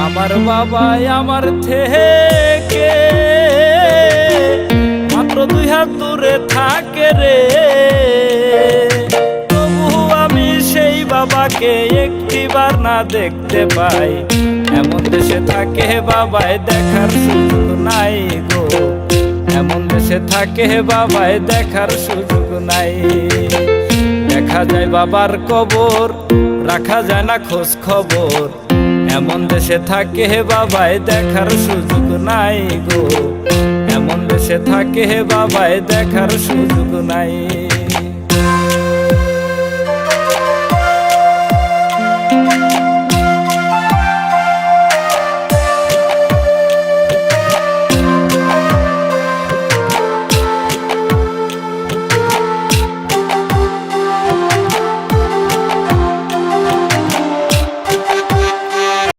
আমার বাবাই আমার থেকে মাত্র 2 হাত দূরে থাকে রে, তবু আমি সেই বাবাকে একটিবার না দেখতে পাই। এমন দেশে থাকে বাবাই দেখার সুযোগ নাই গো, এমন দেশে থাকে বাবাই দেখার সুযোগ নাই। দেখা যায় বাবার কবর, রাখা যায় না খোঁজ খবর, এমন দেশে থাকে বাবাই দেখার সুযোগ নাই গো, এমন দেশে থাকে বাবাই দেখার সুযোগ নাই।